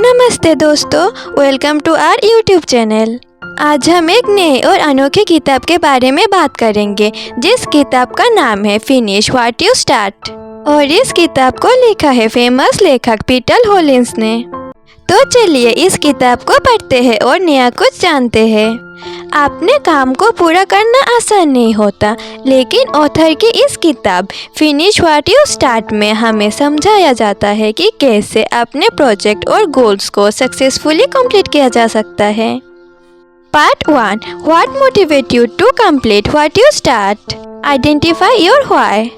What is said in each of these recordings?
नमस्ते दोस्तों, welcome to our YouTube channel. आज हम एक नए और अनोखी किताब के बारे में बात करेंगे, जिस किताब का नाम है फिनिश व्हाट यू स्टार्ट। और इस किताब को लिखा है फेमस लेखक पीटर होलिन्स ने। तो चलिए इस किताब को पढ़ते हैं और नया कुछ जानते हैं। अपने काम को पूरा करना आसान नहीं होता, लेकिन ऑथर की इस किताब फिनिश व्हाट यू स्टार्ट में हमें समझाया जाता है कि कैसे अपने प्रोजेक्ट और गोल्स को सक्सेसफुली कंप्लीट किया जा सकता है। Part 1, what motivate you to complete what you start. Identify your why.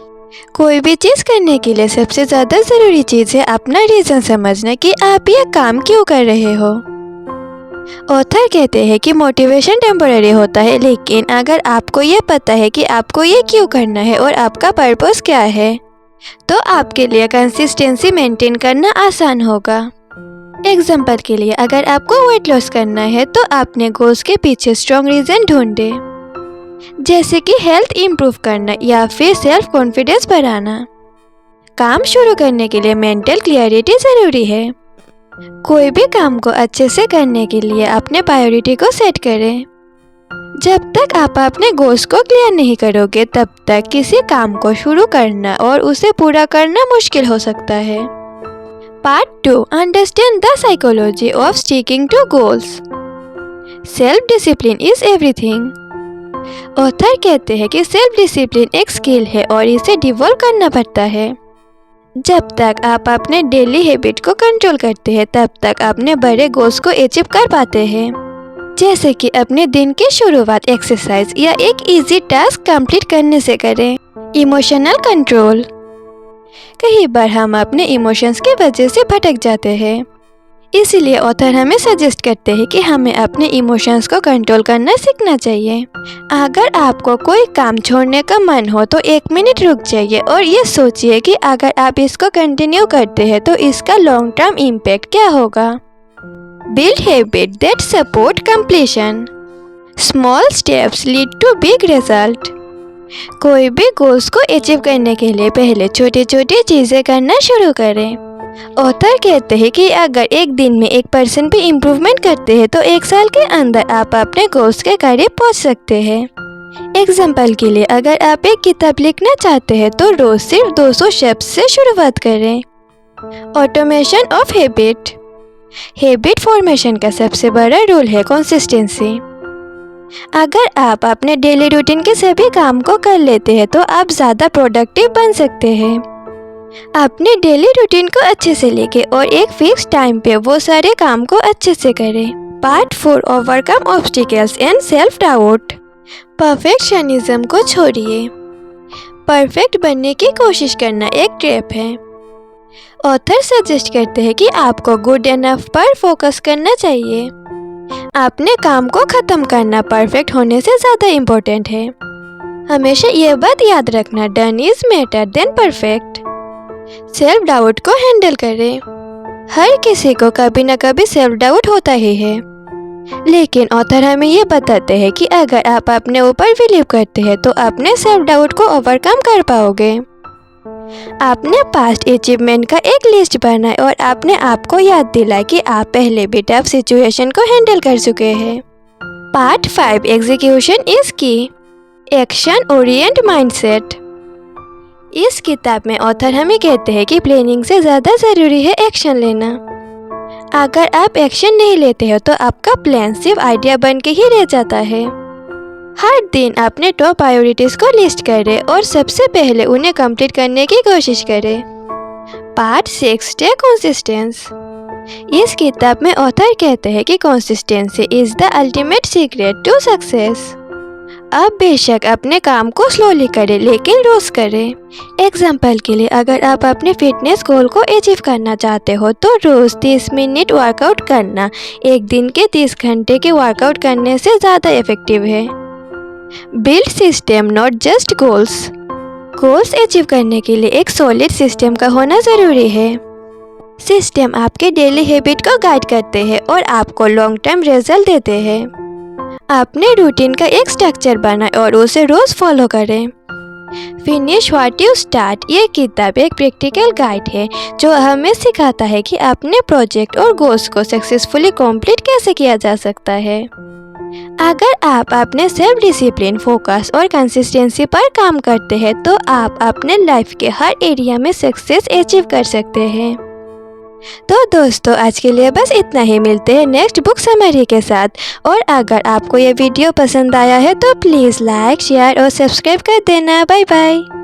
कोई भी चीज़ करने के लिए सबसे ज़्यादा ज़रूरी चीज़ है अपना रीज़न समझना कि आप यह काम क्यों कर रहे हो। ऑथर कहते हैं कि मोटिवेशन टेम्पररी होता है, लेकिन अगर आपको ये पता है कि आपको ये क्यों करना है और आपका पर्पस क्या है, तो आपके लिए कंसिस्टेंसी मेंटेन करना आसान होगा। एग्जाम्पल के लिए, अगर आपको वेट लॉस करना है तो आपने गोल्स के पीछे स्ट्रॉन्ग रीज़न ढूंढे, जैसे कि हेल्थ इम्प्रूव करना या फिर सेल्फ कॉन्फिडेंस बढ़ाना। काम शुरू करने के लिए मेंटल क्लियरिटी ज़रूरी है। कोई भी काम को अच्छे से करने के लिए अपने प्रायोरिटी को सेट करें। जब तक आप अपने गोल्स को क्लियर नहीं करोगे, तब तक किसी काम को शुरू करना और उसे पूरा करना मुश्किल हो सकता है। Part 2, understand the psychology of sticking to goals. Self discipline is everything. Author कहते हैं कि सेल्फ डिसिप्लिन एक स्किल है और इसे डेवलप करना पड़ता है। जब तक आप अपने डेली हैबिट को कंट्रोल करते हैं, तब तक अपने बड़े गोल्स को अचीव कर पाते हैं, जैसे कि अपने दिन की शुरुआत एक्सरसाइज या एक इजी टास्क कंप्लीट करने से करें। Emotional control. कई बार हम अपने इमोशंस की वजह से भटक जाते हैं, इसीलिए ऑथर हमें सजेस्ट करते हैं कि हमें अपने इमोशंस को कंट्रोल करना सीखना चाहिए। अगर आपको कोई काम छोड़ने का मन हो तो 1 मिनट रुक जाइए और ये सोचिए कि अगर आप इसको कंटिन्यू करते हैं तो इसका लॉन्ग टर्म इम्पैक्ट क्या होगा। Build habit that support completion. Small steps lead to big result. कोई भी गोल्स को अचीव करने के लिए पहले छोटी छोटी चीज़ें करना शुरू करें। ऑथर कहते हैं कि अगर एक दिन में 1% भी इम्प्रूवमेंट करते हैं तो 1 साल के अंदर आप अपने गोल्स के करीब पहुंच सकते हैं। एग्जाम्पल के लिए, अगर आप एक किताब लिखना चाहते हैं तो रोज सिर्फ 200 शब्द से शुरुआत करें। Automation of habit. Habit formation का सबसे बड़ा रूल है कंसिस्टेंसी। अगर आप अपने डेली रूटीन के सभी काम को कर लेते हैं तो आप ज़्यादा प्रोडक्टिव बन सकते हैं। अपने डेली रूटीन को अच्छे से लेके और एक फिक्स टाइम पे वो सारे काम को अच्छे से करें। Part 4, overcome obstacles and self doubt. Perfectionism को छोड़िए। परफेक्ट बनने की कोशिश करना एक ट्रैप है। ऑथर सजेस्ट करते हैं कि आपको गुड एनफ पर फोकस करना चाहिए। अपने काम को ख़त्म करना परफेक्ट होने से ज़्यादा इम्पोर्टेंट है। हमेशा ये बात याद रखना, done is better than perfect. Self doubt को हैंडल करें। हर किसी को कभी न कभी सेल्फ डाउट होता ही है, लेकिन ऑथर हमें ये बताते हैं कि अगर आप अपने ऊपर बिलीव करते हैं तो अपने सेल्फ डाउट को ओवरकम कर पाओगे। आपने पास्ट अचीवमेंट का एक लिस्ट बनाए और अपने आप को याद दिलाए कि आप पहले भी टफ सिचुएशन को हैंडल कर चुके हैं। पार्ट 5, एग्जीक्यूशन इज की। Action Orient mindset. इस किताब में ऑथर हमें कहते हैं कि प्लानिंग से ज़्यादा ज़रूरी है एक्शन लेना। अगर आप एक्शन नहीं लेते हो तो आपका प्लान सिर्फ आइडिया बन के ही रह जाता है। हर दिन अपने टॉप प्रायोरिटीज़ को लिस्ट करें और सबसे पहले उन्हें कंप्लीट करने की कोशिश करें। Part 6, stay consistent. इस किताब में ऑथर कहते हैं कि consistency is the ultimate secret to success. आप बेशक अपने काम को स्लोली करें, लेकिन रोज करें। एग्जाम्पल के लिए, अगर आप अपने फिटनेस गोल को अचीव करना चाहते हो तो रोज 30 मिनट वर्कआउट करना एक दिन के 30 घंटे के वर्कआउट करने से ज़्यादा इफेक्टिव है। Build system not just goals. Goals achieve करने के लिए एक सॉलिड सिस्टम का होना ज़रूरी है। सिस्टम आपके डेली हैबिट को गाइड करते हैं और आपको लॉन्ग टर्म रिजल्ट देते हैं। अपने रूटीन का एक स्ट्रक्चर बनाएं और उसे रोज फॉलो करें। फिनिश व्हाट यू स्टार्ट ये किताब एक प्रैक्टिकल गाइड है जो हमें सिखाता है कि अपने प्रोजेक्ट और गोल्स को सक्सेसफुली कंप्लीट कैसे किया जा सकता है। अगर आप अपने सेल्फ डिसिप्लिन, फोकस और कंसिस्टेंसी पर काम करते हैं तो आप अपने लाइफ के हर एरिया में सक्सेस अचीव कर सकते हैं। तो दोस्तों आज के लिए बस इतना ही, मिलते हैं नेक्स्ट बुक समरी के साथ। और अगर आपको ये वीडियो पसंद आया है तो प्लीज़ लाइक, शेयर और सब्सक्राइब कर देना। Bye bye.